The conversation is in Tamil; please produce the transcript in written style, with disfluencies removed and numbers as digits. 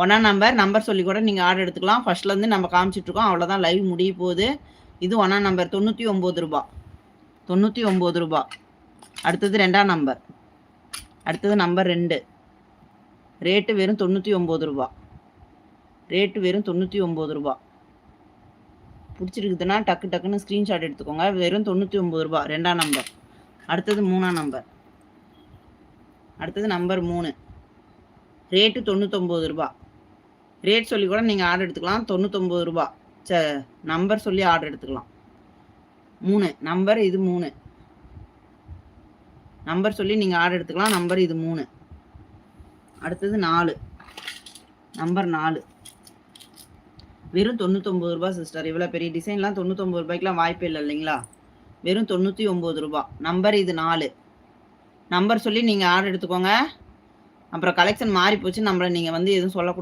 ஒன்றாம் நம்பர் சொல்லி கூட நீங்கள் ஆர்டர் எடுத்துக்கலாம். ஃபர்ஸ்ட்லேருந்து நம்ம காமிச்சிட்ருக்கோம். அவ்வளோதான், லைவ் முடிய போகுது. இது ஒன்றாம் நம்பர் ரூ. 99. அடுத்தது 2ஆம் நம்பர். அடுத்தது நம்பர் 2. ரேட்டு வெறும் ரூ. 99. ரேட்டு வெறும் ரூ. 99. பிடிச்சிருக்குதுன்னா டக்குன்னு ஸ்க்ரீன்ஷாட் எடுத்துக்கோங்க. வெறும் ரூ. 99. 2ஆம் நம்பர். அடுத்தது 3ஆம் நம்பர். அடுத்தது நம்பர் 3. ரேட்டு ரூ. 99. ரேட் சொல்லி கூட நீங்கள் ஆர்டர் எடுத்துக்கலாம். ரூ. 99. நம்பர் சொல்லி ஆர்டர் எடுத்துக்கலாம். 3 நம்பர், இது 3 நம்பர் சொல்லி நீங்கள் ஆர்டர் எடுத்துக்கலாம். நம்பர் இது 3. அடுத்தது 4. நம்பர் 4. வெறும் ரூ. 99 சிஸ்டர். இவ்வளோ பெரிய டிசைன்லாம் ரூ. 99 வாய்ப்பே இல்லை இல்லைங்களா? வெறும் ரூ. 99. நம்பர் இது 4. நம்பர் சொல்லி நீங்கள் ஆர்டர் எடுத்துக்கோங்க. அப்புறம் கலெக்ஷன் மாறி போச்சு, நம்மளை நீங்கள் எதுவும் சொல்லக்கூடாது.